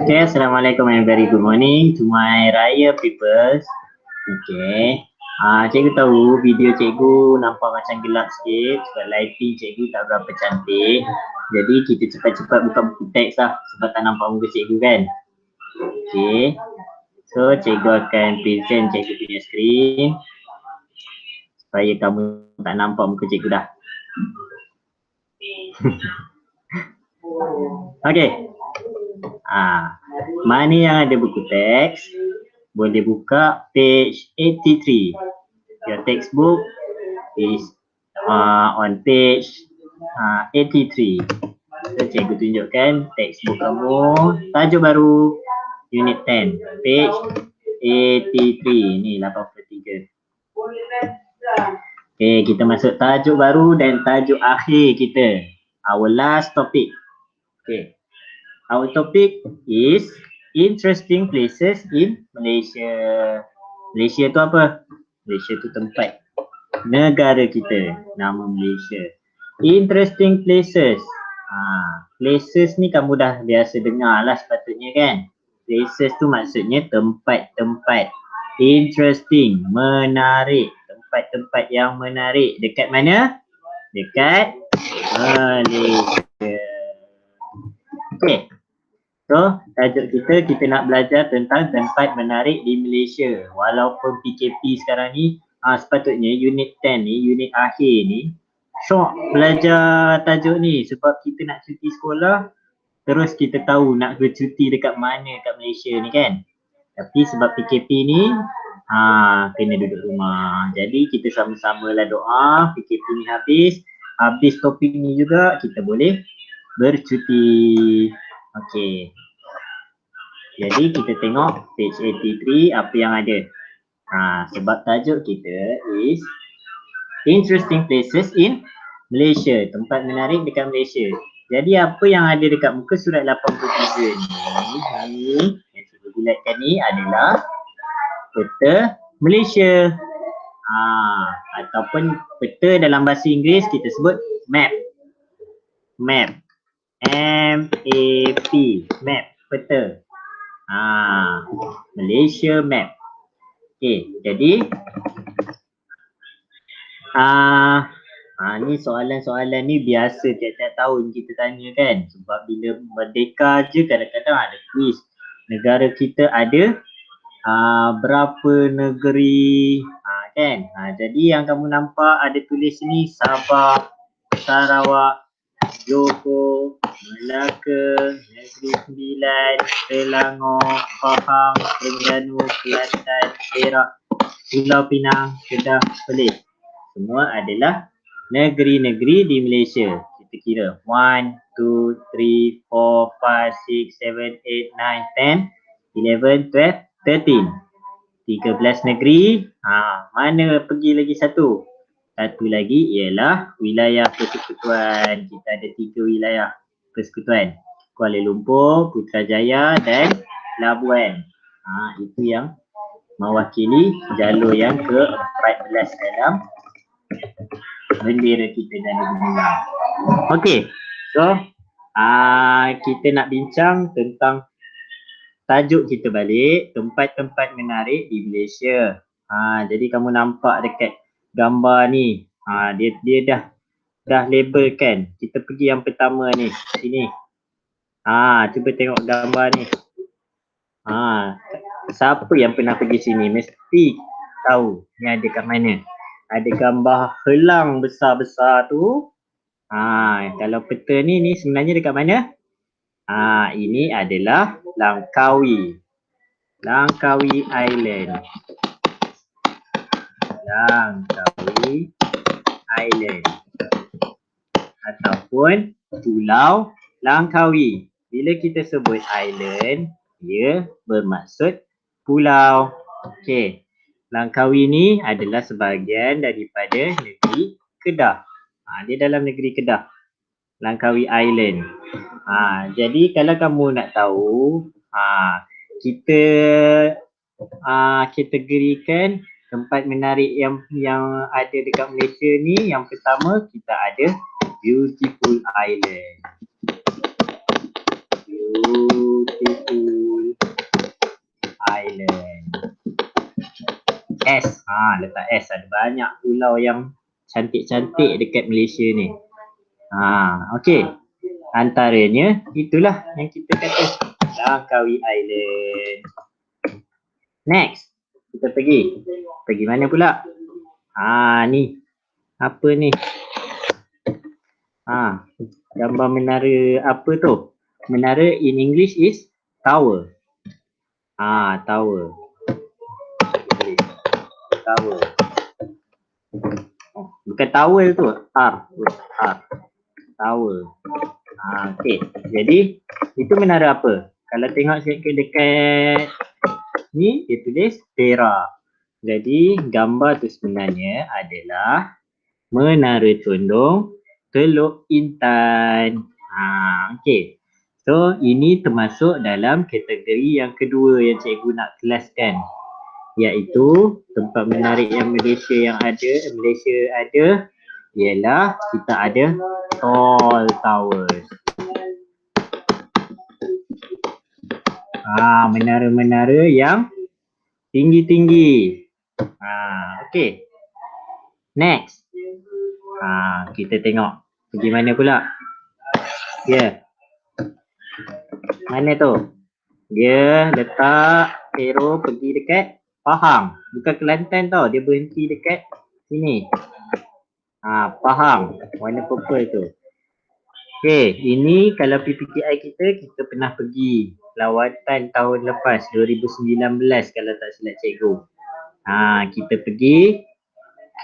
Okay, Assalamualaikum and very good morning to my Raya peoples. Okay, cikgu tahu video cikgu nampak macam gelap sikit sebab lighting cikgu tak berapa cantik. Jadi kita cepat-cepat buka buku teks lah sebab tak nampak muka cikgu kan. Okay, so cikgu akan present cikgu punya screen supaya kamu tak nampak muka cikgu dah. Okay. Mana yang ada buku teks boleh buka page 83. Your textbook is on page 83. So cikgu tunjukkan textbook kamu, tajuk baru unit 10, page 83. Ni 83. Okay, kita masuk tajuk baru dan tajuk akhir kita. Our last topic. Okay. Our topic is interesting places in Malaysia. Malaysia tu apa? Malaysia tu tempat negara kita, nama Malaysia. Interesting places. Places ni kamu dah biasa dengar lah sepatutnya kan. Places tu maksudnya tempat-tempat. Interesting, menarik. Tempat-tempat yang menarik. Dekat mana? Dekat Malaysia. Okay. So, tajuk kita nak belajar tentang tempat menarik di Malaysia. Walaupun PKP sekarang ni, sepatutnya unit 10 ni, unit akhir ni, syok belajar tajuk ni sebab kita nak cuti sekolah, terus kita tahu nak bercuti dekat mana kat Malaysia ni kan. Tapi sebab PKP ni, kena duduk rumah. Jadi kita sama-sama lah doa, PKP ni habis topik ni juga kita boleh bercuti. Okay. Jadi kita tengok page 83 apa yang ada. Sebab tajuk kita is interesting places in Malaysia. Tempat menarik dekat Malaysia. Jadi apa yang ada dekat muka surat 83 ni yang saya bulatkan ni adalah peta Malaysia. Ataupun peta dalam bahasa Inggeris kita sebut map. Map. M-A-P. Map. Peta. Malaysia map. Okay, jadi ni soalan-soalan ni biasa tiap-tiap tahun kita tanya kan. Sebab bila merdeka je kadang-kadang ada quiz. Negara kita ada berapa negeri kan. Jadi yang kamu nampak ada tulis ni Sabah, Sarawak, Johor, Melaka, Negeri Sembilan, Selangor, Pahang, Terengganu, Kelantan, Perak, Pulau Pinang, Kedah, Perlis. Semua adalah negeri-negeri di Malaysia. Kita kira 1, 2, 3, 4, 5, 6, 7, 8, 9, 10, 11, 12, 13. 13 negeri. Mana pergi lagi satu? Satu lagi ialah wilayah persekutuan. Kita ada 3 wilayah persekutuan. Kuala Lumpur, Putrajaya dan Labuan. Itu yang mewakili jalur yang ke-14 dalam bendera kita dan negara. Okey. So, kita nak bincang tentang tajuk kita balik, tempat-tempat menarik di Malaysia. Jadi kamu nampak dekat gambar ni, dia dah label kan. Kita pergi yang pertama ni, sini. Cuba tengok gambar ni. Siapa yang pernah pergi sini mesti tahu ni ada kat mana. Ada gambar helang besar-besar tu. Kalau peta ni sebenarnya dekat mana? Ini adalah Langkawi. Langkawi Island. Langkawi Island ataupun Pulau Langkawi. Bila kita sebut island, dia bermaksud pulau. Okey. Langkawi ni adalah sebahagian daripada negeri Kedah. Dia dalam negeri Kedah. Langkawi Island. Jadi kalau kamu nak tahu, kita kategorikan tempat menarik yang ada dekat Malaysia ni. Yang pertama kita ada Beautiful Island. Beautiful island. S. Letak S. Ada banyak pulau yang cantik-cantik dekat Malaysia ni. Okey. Antaranya itulah yang kita kata Langkawi Island. Next. Kita pergi. Pergi mana pula? Ni. Apa ni? Gambar menara apa tu? Menara in English is tower. Tower. Tower. Bukan tower tu. R. Tower. Okey. Jadi, itu menara apa? Kalau tengok dekat ni, dia tulis Perak. Jadi, gambar tu sebenarnya adalah Menara Condong Teluk Intan. Okey. So, ini termasuk dalam kategori yang kedua yang cikgu nak kelaskan. Iaitu tempat menarik yang Malaysia ada ialah kita ada tall towers. Menara-menara yang tinggi-tinggi. Okey. Next. Kita tengok pergi mana pula? Mana tu? Dia letak arrow pergi dekat Pahang. Bukan Kelantan tau. Dia berhenti dekat sini. Pahang. Warna purple tu. Okey, ini kalau PPTI kita pernah pergi lawatan tahun lepas 2019 kalau tak silap cikgu. Kita pergi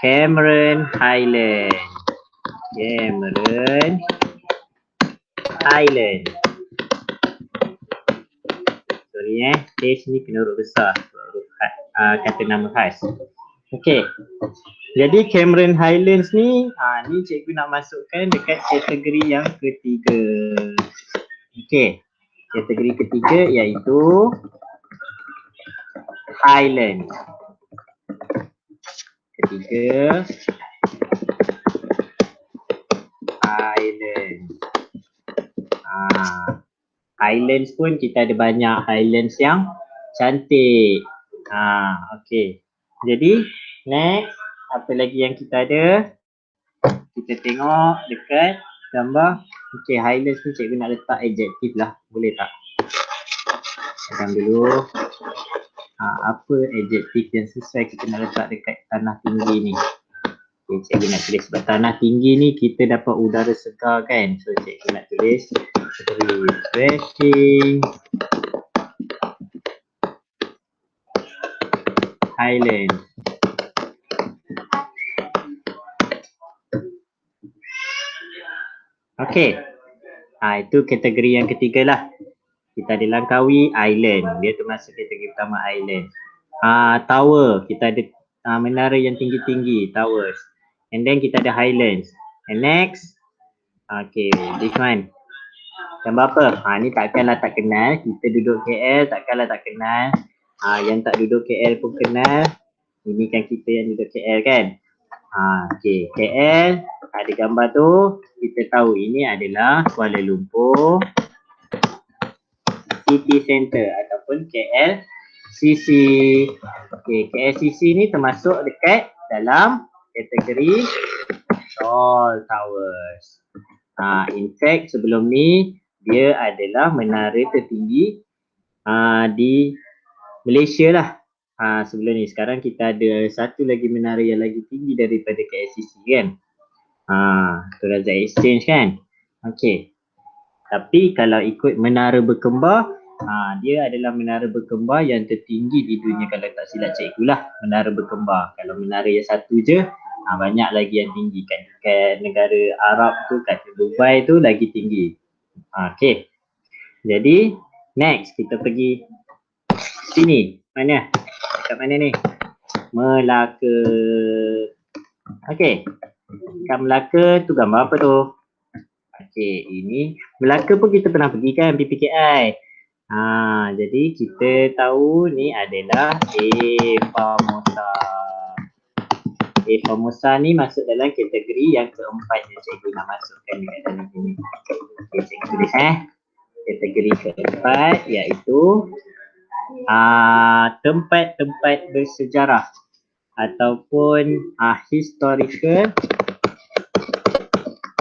Cameron Highland. Sorry H ni kena huruf besar. Kata nama khas. Okey. Jadi Cameron Highlands ni, ni cikgu nak masukkan dekat kategori yang ketiga. Okey. Kategori ketiga iaitu Highland. Ketiga, Highland. Highlands pun kita ada banyak Highlands yang cantik. Okey. Jadi next, apa lagi yang kita ada? Kita tengok dekat gambar. Okey, Highlands ni cikgu nak letak adjektif lah. Boleh tak? Tekan dulu. Apa adjektif yang sesuai kita nak letak dekat tanah tinggi ni? Okay, cikgu nak tulis sebab tanah tinggi ni kita dapat udara segar kan. So cikgu nak tulis refreshing Highland. Okey. Itu kategori yang ketiga lah. Kita ada Langkawi Island. Dia termasuk kategori pertama island. Tower. Kita ada menara yang tinggi-tinggi. Towers. And then kita ada Highlands. And next. Okay. This one. Gambar apa? Ni takkanlah tak kenal. Kita duduk KL takkanlah tak kenal. Yang tak duduk KL pun kenal. Ini kan kita yang duduk KL kan. Okay. KL. Ada gambar tu. Kita tahu ini adalah Kuala Lumpur City Center ataupun KLCC. Okay, KLCC ni termasuk dekat dalam kategori tall towers. In fact sebelum ni dia adalah menara tertinggi di Malaysia lah. Sebelum ni, sekarang kita ada satu lagi menara yang lagi tinggi daripada KLCC kan. Tun Razak Exchange kan. Okay. Tapi kalau ikut menara berkembar, dia adalah menara berkembar yang tertinggi di dunia kalau tak silap cikgu lah. Menara berkembar. Kalau menara yang satu je, banyak lagi yang tinggi kan. Kat negara Arab tu, kat Dubai tu lagi tinggi. Okay. Jadi, next kita pergi sini. Mana? Dekat mana ni? Melaka. Okay. Kat Melaka tu gambar apa tu? Okay, ini Melaka pun kita pernah pergi kan PPKI. Jadi kita tahu ni adalah Formosa. Formosa ni masuk dalam kategori yang keempat yang cikgu nak masukkan dekat dalam ini. Okay, cikgu tulis Kategori keempat iaitu tempat-tempat bersejarah ataupun historical,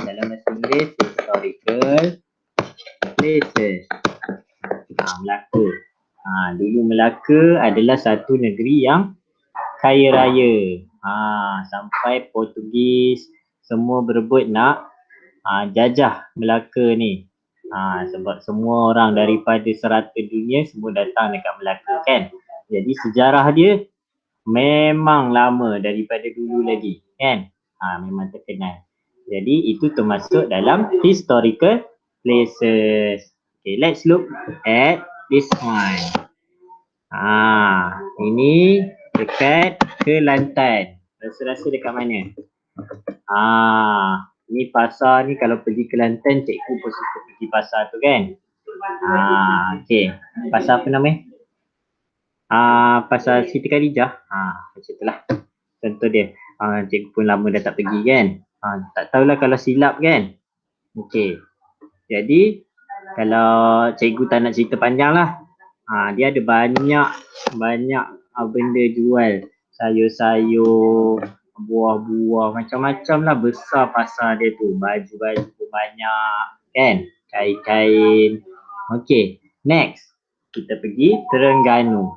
dalam bahasa Inggeris historical places. Melaka. Dulu Melaka adalah satu negeri yang kaya raya. Sampai Portugis semua berebut nak jajah Melaka ni. Sebab semua orang daripada serata dunia semua datang dekat Melaka kan. Jadi sejarah dia memang lama daripada dulu lagi kan. Memang terkenal. Jadi itu termasuk dalam historical places. Okay, let's look at this one. Ini dekat Kelantan. Rasa-rasa dekat mana? Ni pasar ni, kalau pergi Kelantan, cikgu pun suka pergi pasar tu kan. Okay. Pasar apa namanya? Pasar Siti Khadijah. Macam itulah contoh dia. Cikgu pun lama dah tak pergi kan. Tak tahulah kalau silap kan. Okay. Jadi kalau cikgu tak nak cerita panjang lah. Dia ada banyak benda jual. Sayur-sayur, buah-buah, macam-macam lah, besar pasar dia tu. Baju-baju pun banyak kan. Kain-kain. Okay. Next. Kita pergi Terengganu.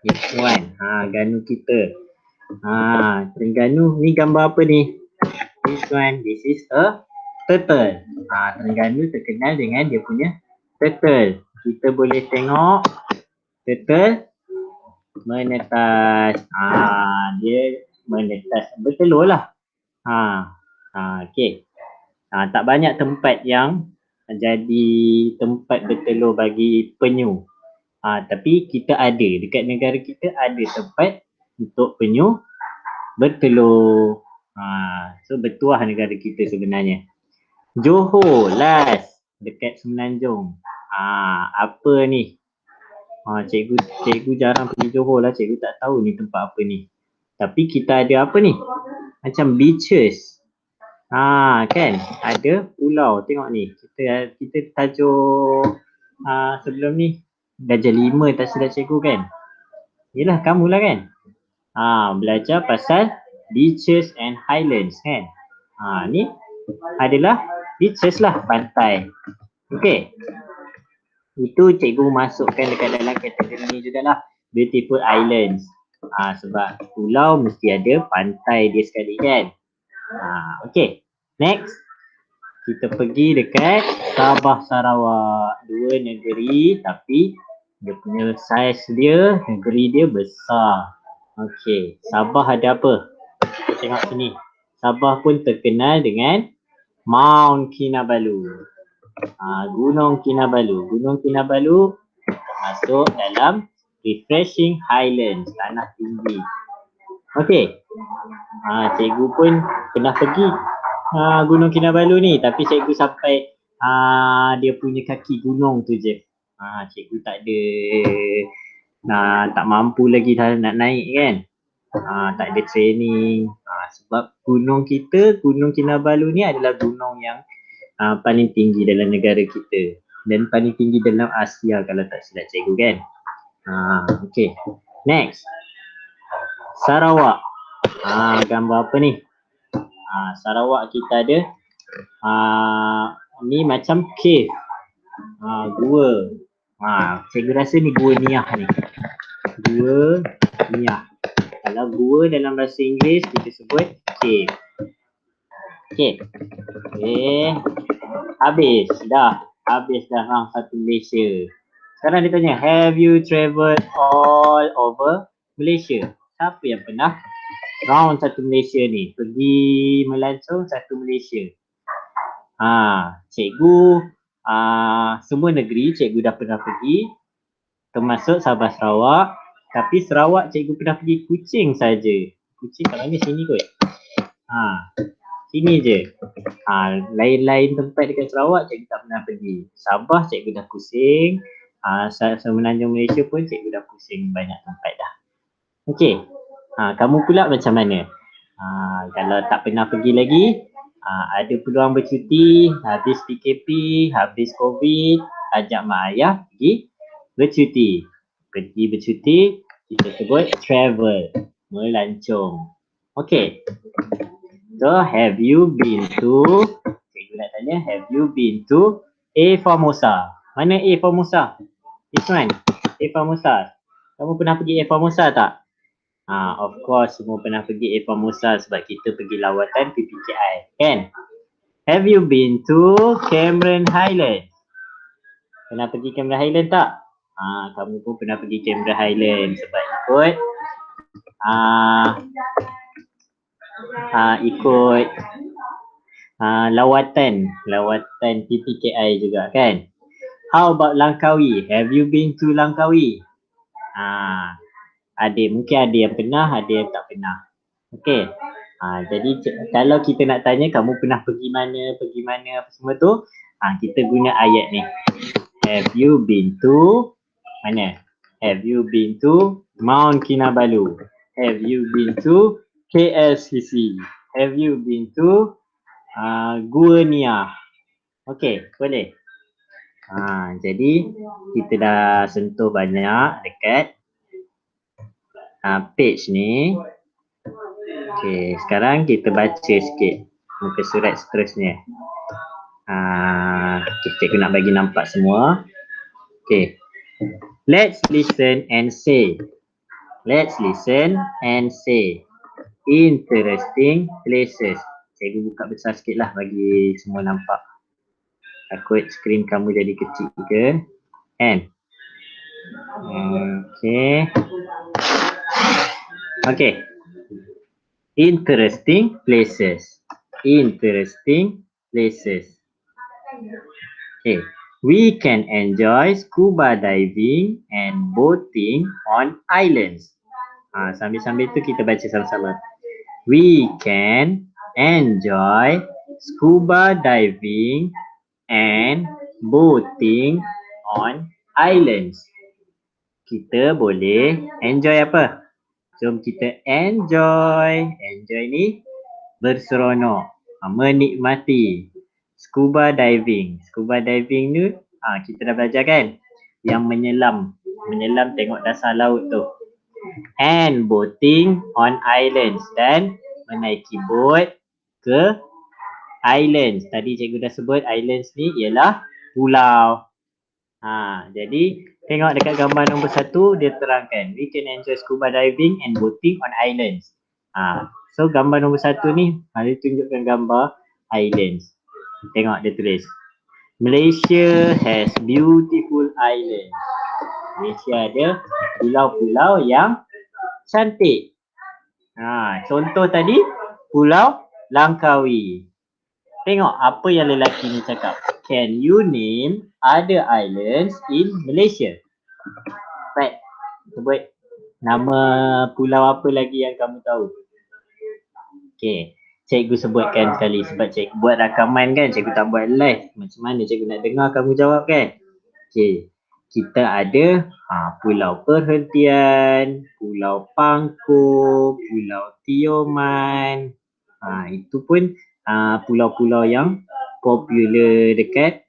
This one. Ganu kita. Terengganu ni gambar apa ni? This one. This is a turtle. Terengganu terkenal dengan dia punya turtle. Kita boleh tengok turtle menetas. Dia menetas bertelur lah. Okay. Tak banyak tempat yang jadi tempat bertelur bagi penyu. Tapi kita ada, dekat negara kita ada tempat untuk penyu bertelur. So bertuah negara kita sebenarnya. Johor last, dekat Semenanjung. Apa ni? Cikgu jarang pergi Johor lah, cikgu tak tahu ni tempat apa ni. Tapi kita ada apa ni? Macam beaches. Kan? Ada pulau. Tengok ni. Kita tajuk sebelum ni darjah 5 tak silap cikgu kan? Yelah, kamulah kan? Belajar pasal beaches and highlands kan? Ni adalah beaches lah, pantai. Okay. Itu cikgu masukkan dekat dalam kategori ni jugalah, beautiful islands. Sebab pulau mesti ada pantai dia sekali kan? Okay. Next. Kita pergi dekat Sabah Sarawak. Dua negeri tapi dia punya saiz dia, negeri dia besar. Okay. Sabah ada apa? Kita tengok sini. Sabah pun terkenal dengan Mount Kinabalu. Gunung Kinabalu. Gunung Kinabalu masuk dalam refreshing highlands, tanah tinggi. Okay. Cikgu pun pernah pergi Gunung Kinabalu ni, tapi cikgu sampai dia punya kaki gunung tu je. Cikgu tak ada, tak mampu lagi nak naik kan. Tak ada training. Sebab gunung kita, Gunung Kinabalu ni adalah gunung yang paling tinggi dalam negara kita dan paling tinggi dalam Asia kalau tak silap cikgu kan. Okay. Next. Sarawak. Gambar apa ni? Sarawak kita ada ni macam cave. Gua. Cikgu rasa ni gua Niah ni. Gua Niah. Kalau gua dalam bahasa Inggeris kita sebut cave. Okay. Habis dah satu Malaysia. Sekarang dia tanya, have you travelled all over Malaysia? Siapa yang pernah round satu Malaysia ni? Pergi melancong satu Malaysia. Cikgu semua negeri cikgu dah pernah pergi, termasuk Sabah Sarawak. Tapi Sarawak cikgu pernah pergi Kuching saja. Kuching kat mana? Sini kot. Sini je. Lain-lain tempat dekat Sarawak cikgu tak pernah pergi. Sabah cikgu dah pusing. Semenanjung Malaysia pun cikgu dah pusing banyak tempat dah. Okay. Kamu pula macam mana? Kalau tak pernah pergi lagi, Ada peluang bercuti, habis PKP, habis COVID, ajak mak ayah pergi bercuti. Pergi bercuti, kita sebut travel, melancong. Okay. So, have you been to, cikgu nak tanya, have you been to A Formosa? Mana A Formosa? This one, A Formosa. Kamu pernah pergi A Formosa tak? Of course, semua pernah pergi A Formosa sebab kita pergi lawatan PPKI, kan? Have you been to Cameron Highlands? Pernah pergi Cameron Highlands tak? Kamu pun pernah pergi Cameron Highlands sebab ikut lawatan PPKI juga, kan? How about Langkawi? Have you been to Langkawi? Mungkin ada yang pernah, ada yang tak pernah. Okay. Jadi kalau kita nak tanya kamu pernah pergi mana apa semua tu, kita guna ayat ni. Have you been to mana? Have you been to Mount Kinabalu? Have you been to KLCC? Have you been to Gua Nia? Okay, boleh. Jadi kita dah sentuh banyak dekat page ni. Okay, sekarang kita baca sikit muka surat seterusnya. Cikgu nak bagi nampak semua. Okay. Let's listen and say. Let's listen and say. Interesting places. Cikgu buka besar sikit lah bagi semua nampak. Takut skrin kamu jadi kecil ke. Kan? Okay. Okay. Interesting places. Interesting places. Okay. We can enjoy scuba diving and boating on islands. Sambil-sambil tu kita baca sama-sama. We can enjoy scuba diving and boating on islands. Kita boleh enjoy apa? Jom kita enjoy. Enjoy ni berseronok, menikmati. Scuba diving. Scuba diving ni kita dah belajar, kan? Yang menyelam. Menyelam tengok dasar laut tu. And boating on islands. Dan menaiki boat ke islands. Tadi cikgu dah sebut islands ni ialah pulau. Jadi tengok dekat gambar nombor 1, dia terangkan we can enjoy scuba diving and boating on islands. So gambar nombor 1 ni dia tunjukkan gambar islands. Tengok dia tulis Malaysia has beautiful islands. Malaysia ada pulau-pulau yang cantik. Contoh tadi Pulau Langkawi. Tengok apa yang lelaki ni cakap. Can you name other islands in Malaysia? Baik, sebut nama pulau apa lagi yang kamu tahu. Okay, cikgu sebutkan sekali sebab cikgu buat rakaman, kan. Cikgu tak buat live. Macam mana cikgu nak dengar kamu jawab, kan? Okay, kita ada Pulau Perhentian, Pulau Pangkor, Pulau Tioman. Itu pun pulau-pulau yang popular dekat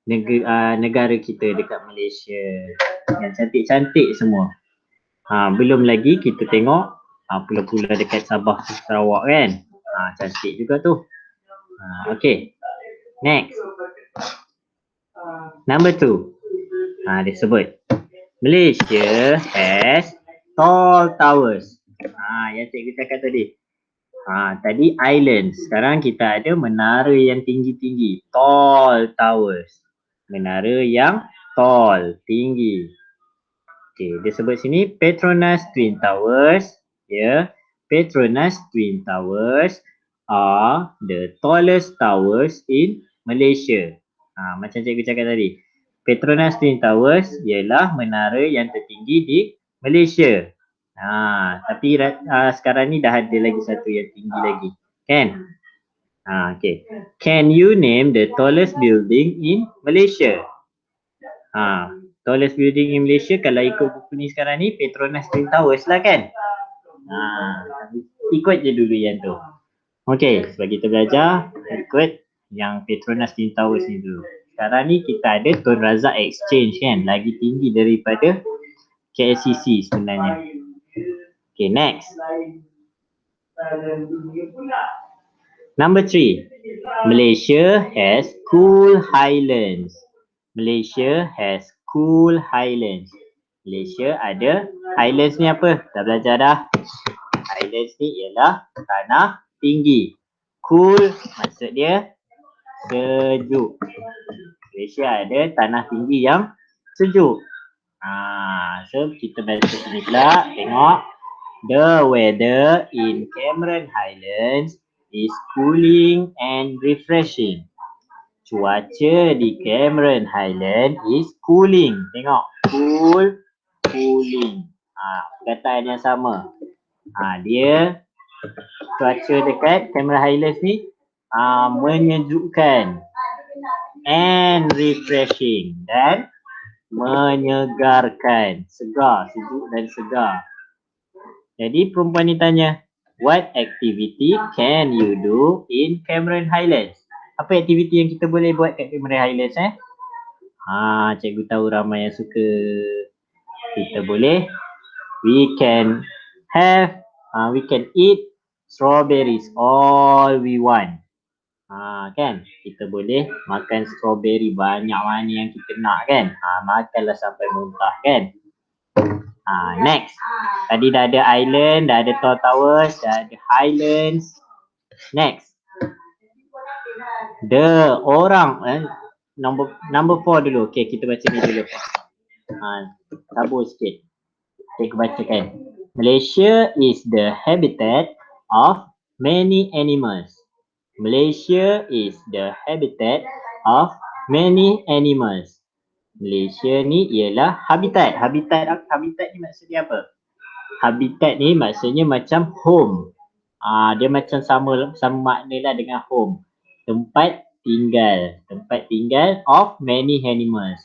negara kita, dekat Malaysia. Yang cantik-cantik semua. Belum lagi kita tengok pulau-pulau dekat Sabah, Sarawak, kan. Cantik juga tu. Okay. Next. Number 2. Dia sebut Malaysia has tall towers. Yang cikgu cakap tadi. Tadi islands. Sekarang kita ada menara yang tinggi-tinggi. Tall towers. Menara yang tall, tinggi. Okay, dia sebut sini Petronas Twin Towers. Petronas Twin Towers are the tallest towers in Malaysia. Macam cikgu cakap tadi. Petronas Twin Towers ialah menara yang tertinggi di Malaysia. Tapi sekarang ni dah ada lagi satu yang tinggi lagi, kan? Okay. Can you name the tallest building in Malaysia? Tallest building in Malaysia kalau ikut buku ni sekarang ni Petronas Twin Towers lah, kan? Ikut je dulu yang tu. Okey, sebab kita belajar ikut yang Petronas Twin Towers ni dulu. Sekarang ni kita ada Tun Razak Exchange kan, lagi tinggi daripada KLCC sebenarnya. Okay, next. Number 3. Malaysia has cool highlands. Malaysia has cool highlands. Malaysia ada highlands ni apa? Dah belajar dah. Highlands ni ialah tanah tinggi. Cool maksud dia sejuk. Malaysia ada tanah tinggi yang sejuk. So kita baca sini pula. Tengok. The weather in Cameron Highlands is cooling and refreshing. Cuaca di Cameron Highlands is cooling. Tengok. Cool, cooling. Perkataan yang sama. Dia cuaca dekat Cameron Highlands ni menyejukkan and refreshing dan menyegarkan. Segar, sejuk dan segar. Jadi perempuan ni tanya, what activity can you do in Cameron Highlands? Apa aktiviti yang kita boleh buat kat Cameron Highlands cikgu tahu ramai yang suka. Kita boleh, we can eat strawberries all we want. Kan? Kita boleh makan strawberry banyak mana yang kita nak kan? Makanlah sampai muntah kan? Next. Tadi dah ada island, dah ada tall towers, dah ada highlands. Next. The orang number 4 dulu. Okay, kita baca ni dulu. Tabur sikit. Okay, aku bacakan. Malaysia is the habitat of many animals. Malaysia is the habitat of many animals. Malaysia ni ialah habitat. Habitat ni maksudnya apa? Habitat ni maksudnya macam home. Dia macam sama makna lah dengan home. Tempat tinggal. Tempat tinggal of many animals.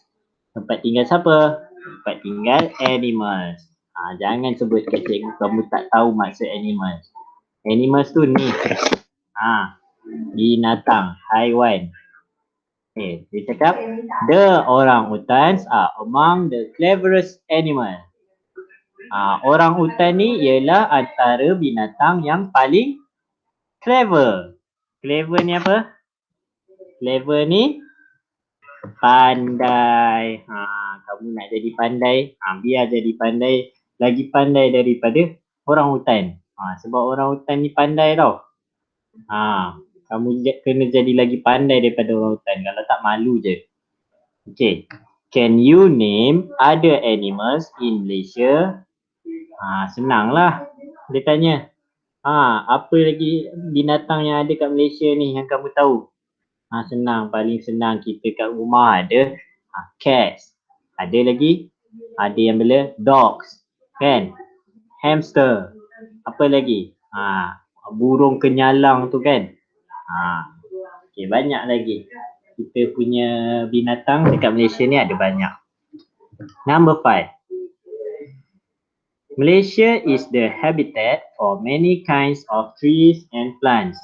Tempat tinggal siapa? Tempat tinggal animals. Jangan sebut kat cikgu kamu tak tahu maksud animals. Animals tu ni. Binatang, haiwan. Okay, dia cakap the orang-utans are among the cleverest animal. Orang-utan ni ialah antara binatang yang paling clever. Clever ni apa? Clever ni pandai. Kamu nak jadi pandai, biar jadi pandai, lagi pandai daripada orang-utan. Sebab orang-utan ni pandai tau. Kamu kena jadi lagi pandai daripada orang-utan. Kalau tak, malu je. Okay. Can you name other animals in Malaysia? Senang lah. Dia tanya. Apa lagi binatang yang ada kat Malaysia ni yang kamu tahu? Senang. Paling senang kita kat rumah ada cats. Ada lagi? Ada yang bila dogs. Kan? Hamster. Apa lagi? Burung kenyalang tu kan? Okay, banyak lagi. Kita punya binatang dekat Malaysia ni ada banyak. Number 5. Malaysia is the habitat for many kinds of trees and plants.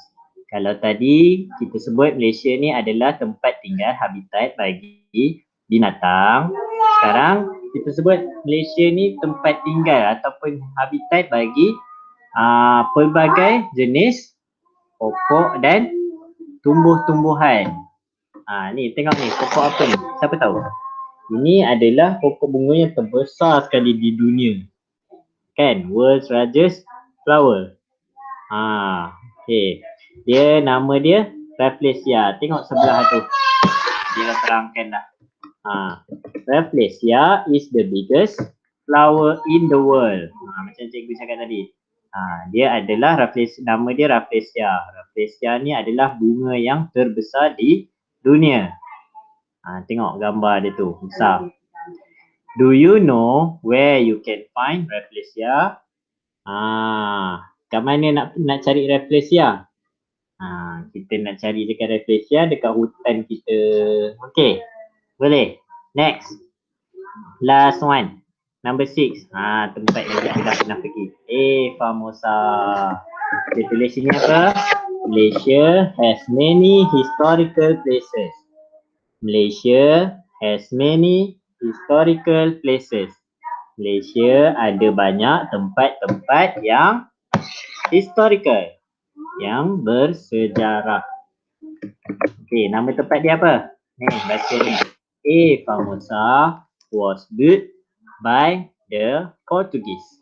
Kalau tadi kita sebut Malaysia ni adalah tempat tinggal, habitat bagi binatang. Sekarang kita sebut Malaysia ni tempat tinggal ataupun habitat bagi pelbagai jenis pokok dan tumbuh-tumbuhan. Ni tengok ni, pokok apa ni? Siapa tahu? Ini adalah pokok bunga yang terbesar sekali di dunia. Kan? World's largest flower. Okay. Nama dia Rafflesia. Tengok sebelah tu. Dia terangkan dah. Rafflesia is the biggest flower in the world. Macam cikgu cakap tadi. Dia adalah nama dia Rafflesia. Rafflesia ni adalah bunga yang terbesar di dunia. Tengok gambar dia tu, besar. Do you know where you can find Rafflesia? Kat mana nak cari Rafflesia? Kita nak cari dekat Rafflesia dekat hutan kita. Okay, boleh. Next. Last one. Number 6. Tempat yang kita dah pernah pergi. Formosa. Dia tulis sini apa? Malaysia has many historical places. Malaysia has many historical places. Malaysia ada banyak tempat-tempat yang historical, yang bersejarah. Okey, nama tempat dia apa? Ni, baca ni. A Formosa was built by the Portuguese.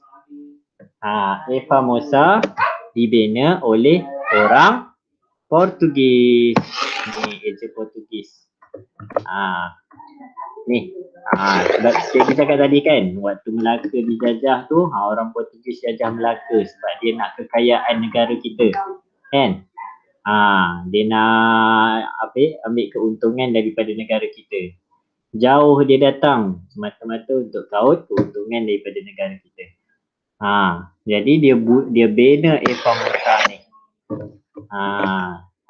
A Formosa dibina oleh orang Portugis. Ni eja Portugis. Ni. Sebab cikgu cakap tadi kan, waktu Melaka dijajah tu, orang Portugis jajah Melaka sebab dia nak kekayaan negara kita. Kan? Dia nak ambil keuntungan daripada negara kita. Jauh dia datang semata-mata untuk kaut keuntungan daripada negara kita. Jadi dia bina Formosa ni.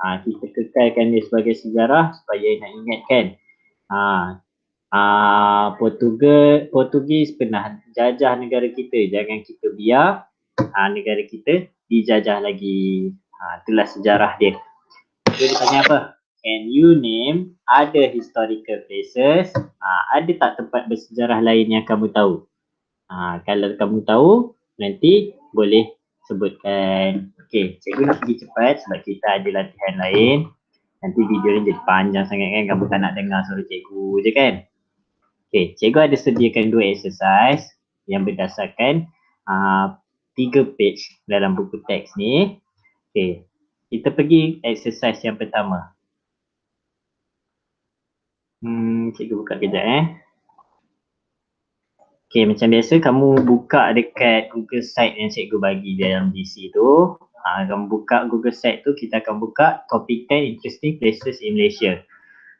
Kita kekalkan dia sebagai sejarah supaya nak ingatkan. Portugis pernah jajah negara kita. Jangan kita biar negara kita dijajah lagi. Itulah sejarah dia. Dia tanya apa? Can you name other historical places? Ada tak tempat bersejarah lain yang kamu tahu? Kalau kamu tahu, nanti boleh sebutkan. Okey, cikgu nak pergi cepat sebab kita ada latihan lain. Nanti video ni jadi panjang sangat kan, kamu tak nak dengar suara cikgu je kan? Okey, cikgu ada sediakan 2 exercise yang berdasarkan 3 page dalam buku teks ni. Okey, kita pergi exercise yang pertama. Cikgu buka kejap Okey, macam biasa kamu buka dekat Google Site yang cikgu bagi dalam DC tu. Kamu buka Google Site tu, kita akan buka Topic 10 Interesting Places in Malaysia.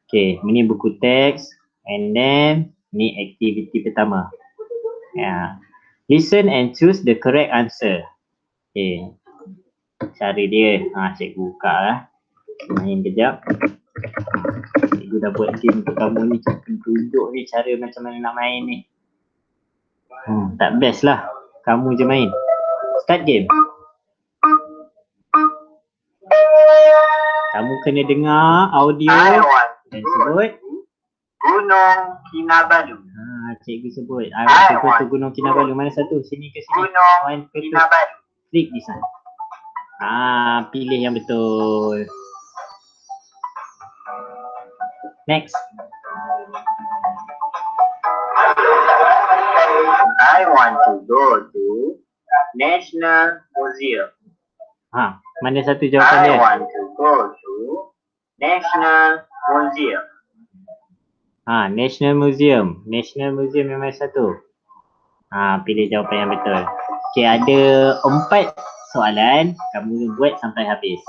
Okey, ini buku teks and then ni aktiviti pertama. Listen and choose the correct answer. Okey. Cara dia, cikgu buka lah. Main kejap. Cikgu dah buat game untuk kamu ni, cikgu tunjuk ni cara macam mana nak main ni. Tak best lah, kamu je main. Start game. Kamu kena dengar audio dan sebut Gunung Kinabalu. Cikgu sebut. I want to Gunung Kinabalu. Mana satu? Sini ke sini? Gunung Kinabalu. Klik di sana. Pilih yang betul. Next. I want to go to National Museum. Mana satu jawapan dia? I want to go to National Museum. National Museum. National Museum yang mana satu? Pilih jawapan yang betul. Okey, ada 4 soalan. Kamu buat sampai habis.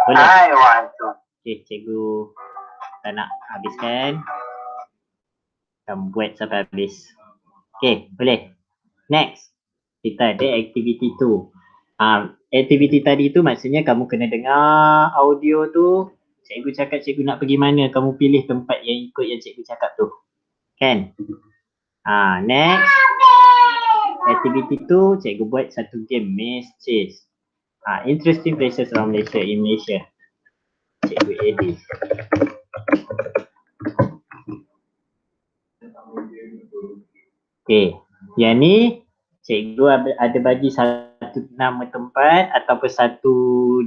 Boleh? I want to. Okey, cikgu tak nak habiskan. Kamu buat sampai habis. Okey, boleh. Next. Kita ada aktiviti tu. Aktiviti tadi tu maksudnya kamu kena dengar audio tu. Cikgu cakap cikgu nak pergi mana, kamu pilih tempat yang ikut yang cikgu cakap tu. Kan? Next. Aktiviti tu cikgu buat satu game, Maze Chase. Interesting places around Malaysia, in Malaysia. Cikgu edit. Okey, yang ni cikgu ada bagi satu nama tempat ataupun satu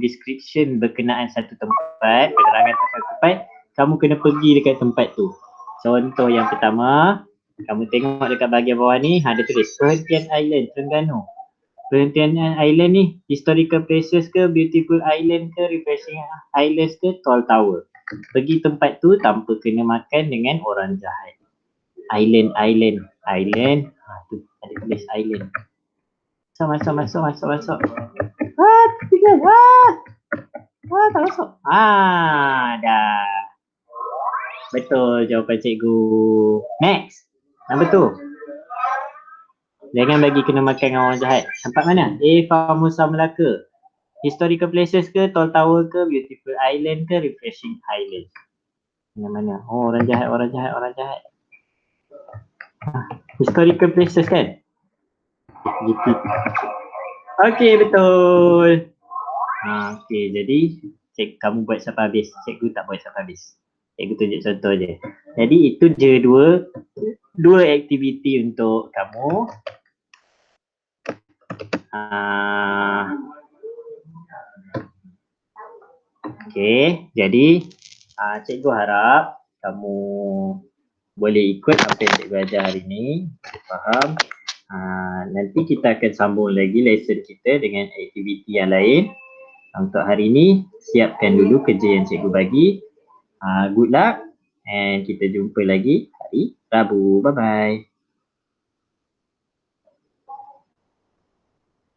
description berkenaan satu tempat, penerangan satu tempat. Kamu kena pergi dekat tempat tu. Contoh yang pertama, kamu tengok dekat bahagian bawah ni, ada tulis Perhentian Island, Terengganu. Perhentian Island ni, historical places ke, beautiful island ke, refreshing islands ke, tall tower. Pergi tempat tu tanpa kena makan dengan orang jahat. Island. Tu ada tulis island. Masuk. Tinggal. Tak masuk. Dah. Betul jawapan cikgu. Next. Nombor 2. Jangan bagi kena makan dengan orang jahat. Tempat mana? A. Formosa Melaka. Historical places ke, tall tower ke, beautiful island ke, refreshing island. Yang mana? Orang jahat. Historical places kan? Okey, betul. Okey, jadi kamu buat sampai habis, cikgu tak buat sampai habis. Cikgu tunjuk contoh je. Jadi itu je dua aktiviti untuk kamu. Okey, jadi cikgu harap kamu boleh ikut apa yang cikgu ajar hari ni, faham. Nanti kita akan sambung lagi lesson kita dengan aktiviti yang lain. Untuk hari ni, siapkan dulu kerja yang cikgu bagi. Good luck and kita jumpa lagi hari Rabu. Bye-bye.